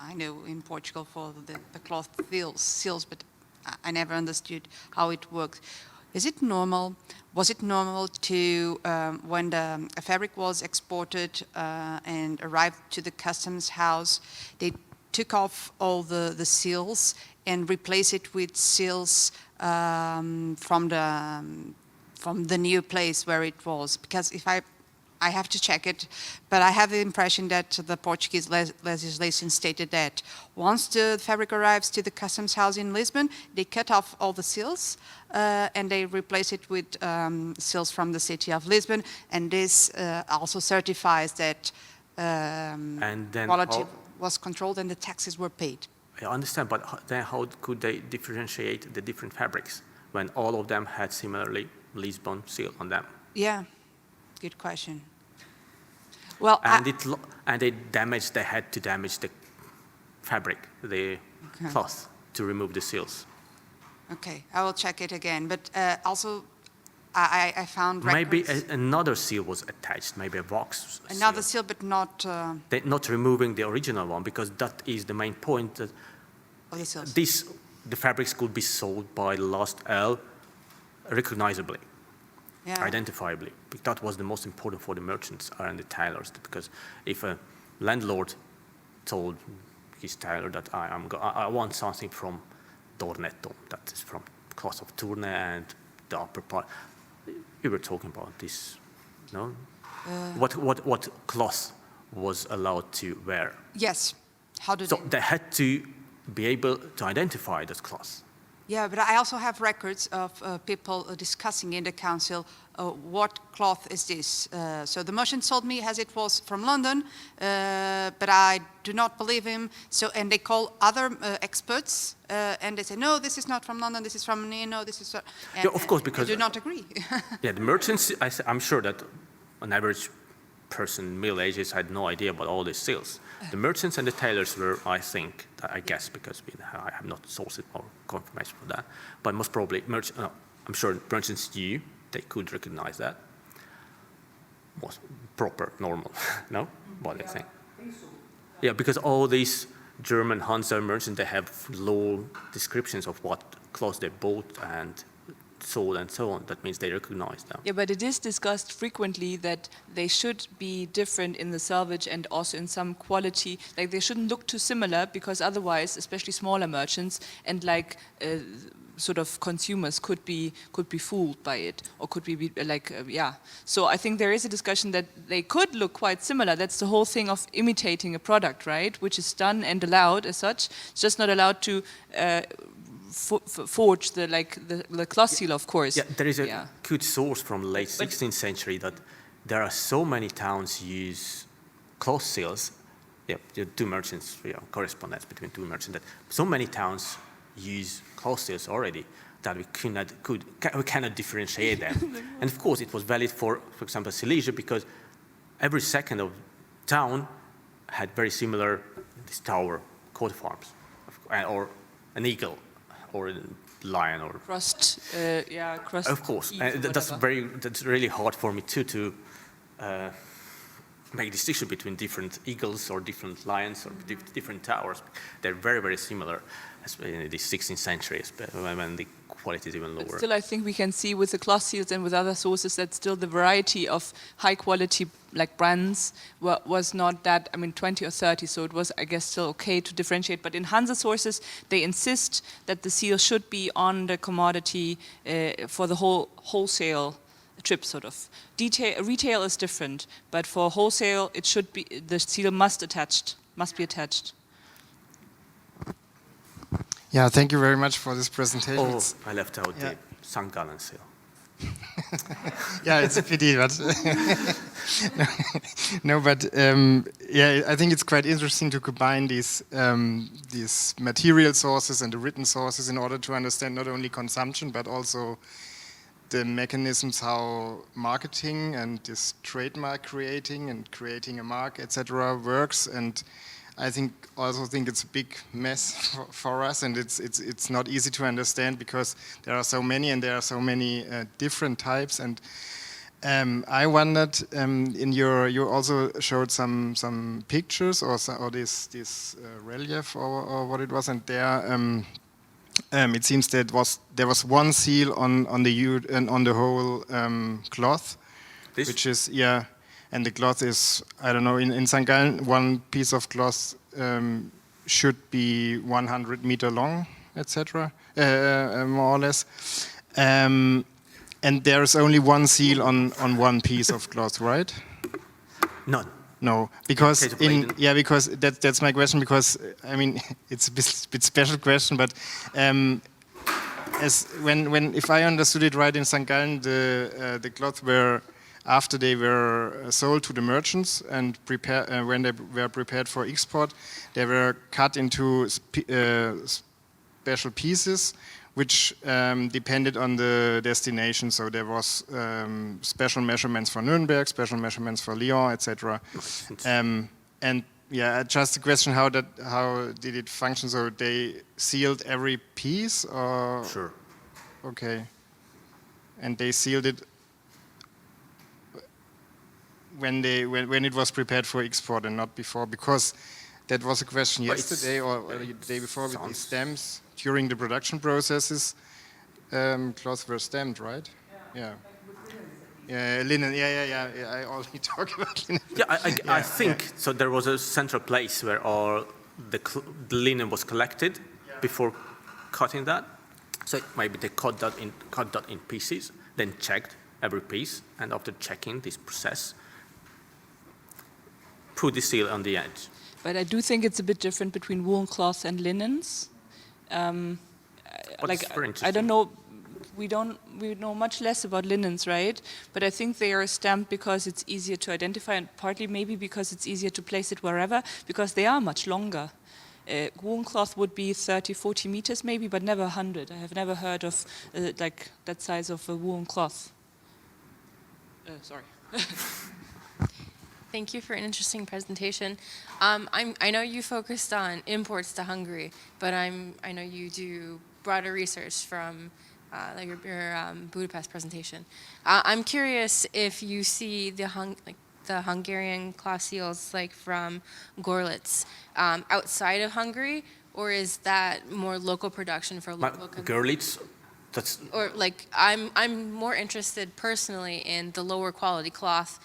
I know in Portugal for the cloth seals, but I never understood how it works. Was it normal to, when a fabric was exported and arrived to the customs house, they took off all the seals and replaced it with seals from the new place where it was? Because if I I have to check it, but I have the impression that the Portuguese legislation stated that once the fabric arrives to the customs house in Lisbon, they cut off all the seals and they replace it with seals from the city of Lisbon, and this also certifies that And then quality was controlled and the taxes were paid. I understand, but then how could they differentiate the different fabrics when all of them had similarly Lisbon seal on them? Yeah, good question. Well, And they had to damage the fabric, the cloth, to remove the seals. Okay, I will check it again. But also, I found records. Maybe another seal was attached, maybe a wax Another seal, but not... They're not removing the original one, because that is the main point. That the fabrics could be sold by the last L recognizably, identifiably. That was the most important for the merchants and the tailors, because if a landlord told his tailor that I want something from Dornetto, that is from cloth of Tourne and the upper part, we were talking about this, no? What cloth was allowed to wear? Yes. How did they had to be able to identify that cloth. Yeah, but I also have records of people discussing in the council what cloth is this. So the merchant told me as it was from London, but I do not believe him. So, and they call other experts, and they say, no, this is not from London, this is from Nino, this is... yeah, of course, because... I do not agree. Yeah, the merchants, I'm sure that an average person, middle ages, had no idea about all these seals. The merchants and the tailors were, I guess, because I have not sourced or confirmation for that, but most probably, I'm sure merchants knew, they could recognize that. Most proper, normal, no? What do you think? Yeah, because all these German Hansa merchants, they have law descriptions of what clothes they bought and sold and so on. That means they recognize them. Yeah, but it is discussed frequently that they should be different in the salvage and also in some quality. Like they shouldn't look too similar, because otherwise, especially smaller merchants and like sort of consumers could be fooled by it, or could be yeah. So I think there is a discussion that they could look quite similar. That's the whole thing of imitating a product, right? Which is done and allowed as such. It's just not allowed to forge the cloth seal, of course. Yeah, there is a good source from the late 16th century that there are so many towns use cloth seals. Yeah, two merchants, correspondence between two merchants. That so many towns use cloth seals already that we cannot differentiate them. And of course, it was valid for example, Silesia, because every second of town had very similar this tower coat of arms, or an eagle, or a lion, or crust. Of course, that's really hard for me too to make a distinction between different eagles or different lions or different towers. They're very, very similar in the 16th century, when the quality is even lower. But still, I think we can see with the cloth seals and with other sources that still the variety of high quality like brands was not that, 20 or 30, so it was, I guess, still okay to differentiate. But in Hansa sources, they insist that the seal should be on the commodity for the wholesale trip, sort of. Retail is different, but for wholesale, it should be, the seal must be attached. Yeah, thank you very much for this presentation. Oh, I left out the St. Gallen seal. Yeah, it's a pity, but I think it's quite interesting to combine these material sources and the written sources in order to understand not only consumption but also the mechanisms how marketing and this trademark creating and creating a mark, etc., works. And I also think it's a big mess for us, and it's not easy to understand because there are so many and there are so many different types. And I wondered, you also showed some pictures or this relief or what it was, and there it seems that there was one seal on the whole cloth, which is and the cloth is, I don't know, in St. Gallen, one piece of cloth should be 100 meter long, etc., more or less. And there is only one seal on one piece of cloth, right? None. No, because case of Leiden. because that's my question. Because I mean, it's a bit special question, but as when if I understood it right, in St. Gallen, the cloths were, after they were sold to the merchants and when they were prepared for export, they were cut into special pieces, which depended on the destination. So there was special measurements for Nuremberg, special measurements for Lyon, etc. And yeah, just a question: how did it function? So they sealed every piece, or Sure. Okay, and they sealed it when it was prepared for export and not before, because that was a question yesterday or the day before with the stamps. During the production processes, clothes were stamped, right? Yeah. Yeah, linen. Yeah. I only talk about linen. Yeah, I think so. There was a central place where all the linen was collected before cutting that. So maybe they cut that in pieces, then checked every piece, and after checking this process, put the seal on the edge. But I do think it's a bit different between woolen cloth and linens. Like, I don't know, we know much less about linens, right? But I think they are stamped because it's easier to identify, and partly maybe because it's easier to place it wherever, because they are much longer. Woolen cloth would be 30, 40 meters maybe, but never 100. I have never heard of like that size of a woolen cloth. Sorry. Thank you for an interesting presentation. I know you focused on imports to Hungary, but I know you do broader research from like your Budapest presentation. I'm curious if you see the Hungarian cloth seals like from Görlitz outside of Hungary, or is that more local production for local Görlitz, that's... Or like I'm more interested personally in the lower quality cloth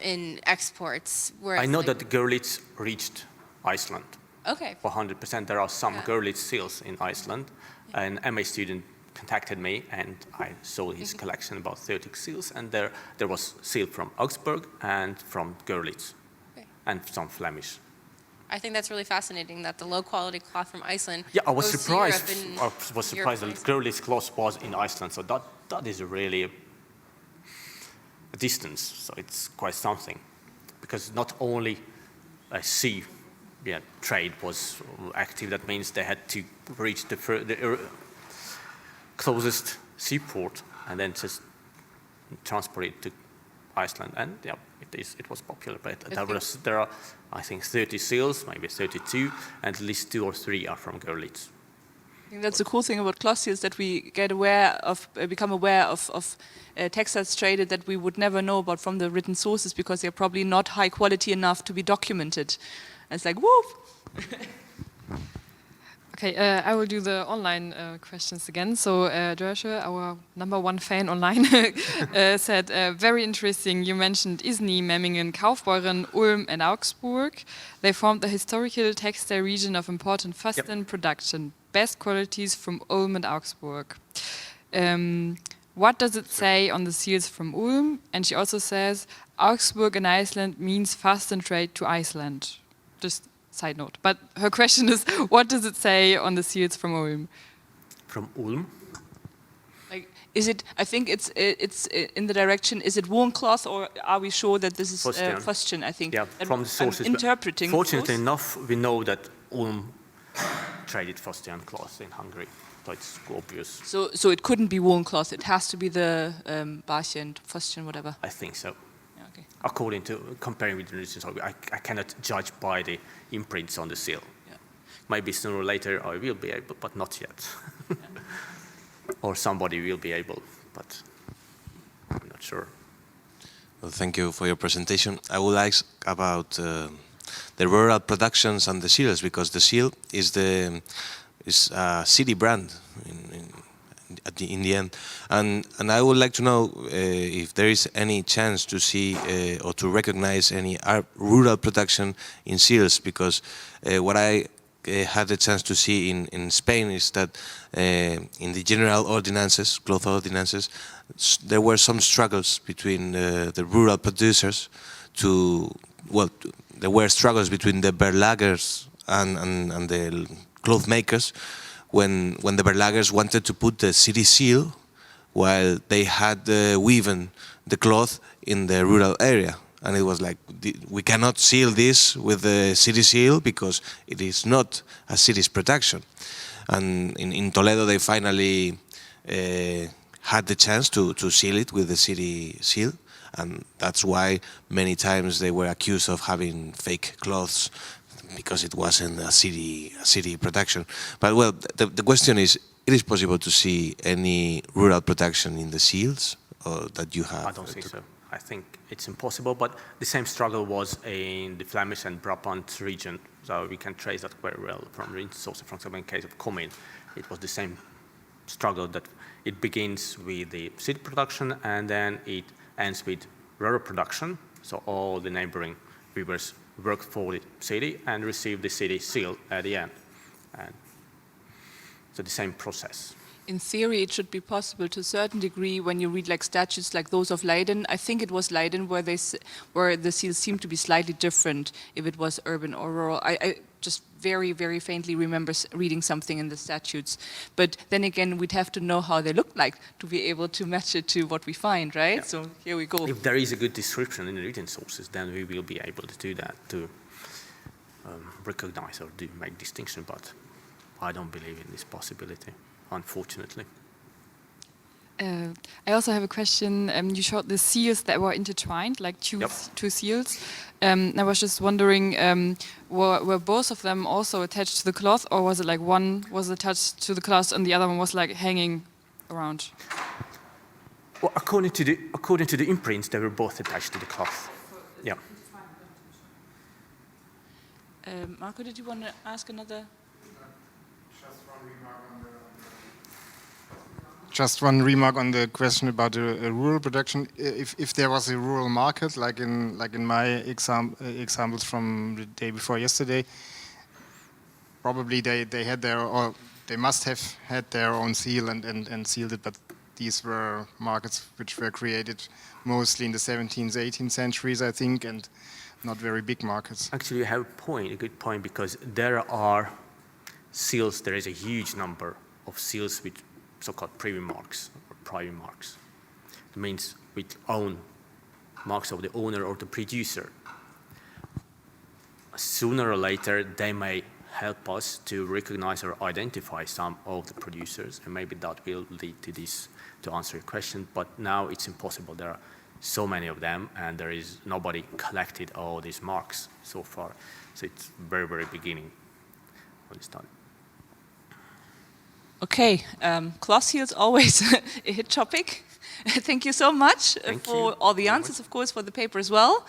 in exports. I know that Görlitz reached Iceland. Okay. 100%. There are some Görlitz seals in Iceland. An MA student contacted me, and I saw his collection, about 30 seals, and there was seal from Augsburg and from Görlitz, and some Flemish. I think that's really fascinating that the low quality cloth from Iceland. Yeah, I was goes to surprised. Europe I was surprised that Görlitz cloth was in Iceland. So that is really a distance. So it's quite something, because not only a sea trade was active. That means they had to reach the closest seaport and then just transport it to Iceland. And yeah, it was popular. But there are, I think, 30 seals, maybe 32, and at least 2 or 3 are from Görlitz. I think that's the cool thing about cloth seals, that we get become aware of textiles traded that we would never know about from the written sources, because they're probably not high quality enough to be documented. And it's like, whoop! Okay, I will do the online questions again. So, Dörsche, our #1 fan online, said, very interesting, you mentioned Isny, Memmingen, Kaufbeuren, Ulm and Augsburg. They formed the historical textile region of important fasten production. Best qualities from Ulm and Augsburg. What does it say on the seals from Ulm? And she also says, Augsburg in Iceland means fasten trade to Iceland. Just side note. But her question is, what does it say on the seals from Ulm? From Ulm? Like, is it? I think it's in the direction. Is it woolen cloth, or are we sure that this is fustian? I think. Yeah, from the sources. Interpreting. Fortunately enough, we know that Ulm traded fustian cloth in Hungary, so it's obvious. So it couldn't be woolen cloth. It has to be the Barche and fustian, whatever. I think so. Yeah, okay. According to comparing with the regions, I cannot judge by the imprints on the seal. Yeah. Maybe sooner or later I will be able, but not yet. Or somebody will be able, but I'm not sure. Well, thank you for your presentation. I would ask about the rural productions and the seals, because the seal is a city brand in the end, and I would like to know if there is any chance to see or to recognize any rural production in seals, because what I had the chance to see in Spain is that in the general ordinances, cloth ordinances, there were some struggles between the rural producers there were struggles between the verlagers and the cloth makers when the verlagers wanted to put the city seal while they had woven the cloth in the rural area. And it was like, we cannot seal this with the city seal because it is not a city's production. And in Toledo, they finally had the chance to seal it with the city seal. And that's why many times they were accused of having fake clothes because it wasn't a city production. But well, the question is, it is possible to see any rural production in the seals that you have? I don't think so. I think it's impossible, but the same struggle was in the Flemish and Brabant region, so we can trace that very well from the source. For example, in case of Comin, it was the same struggle that it begins with the city production and then it ends with rural production, so all the neighboring weavers work for the city and receive the city seal at the end. And so the same process. In theory, it should be possible to a certain degree when you read like statutes like those of Leiden. I think it was Leiden where the seals seemed to be slightly different if it was urban or rural. I just very, very faintly remember reading something in the statutes. But then again, we'd have to know how they look like to be able to match it to what we find, right? Yeah. So here we go. If there is a good description in the written sources, then we will be able to do that, to recognize or to make distinction. But I don't believe in this possibility, unfortunately. I also have a question. You showed the seals that were intertwined, like two seals. I was just wondering, were both of them also attached to the cloth, or was it like one was attached to the cloth and the other one was like hanging around? Well, according to the imprints, they were both attached to the cloth. Yeah. Marco, did you want to ask another? Just one remark on the question about the rural production. If there was a rural market, like in my examples from the day before yesterday, probably they had or they must have had their own seal and sealed it. But these were markets which were created mostly in the 17th, 18th centuries, I think, and not very big markets. Actually, you have a good point, because there are seals. There is a huge number of seals with so-called privy marks or private marks. It means with own marks of the owner or the producer. Sooner or later, they may help us to recognize or identify some of the producers, and maybe that will lead to this, to answer your question. But now it's impossible. There are so many of them, and there is nobody collected all these marks so far. So it's very, very beginning of this study. Okay, cloth seals always a hit topic. Thank you so much for all the answers, of course, for the paper as well.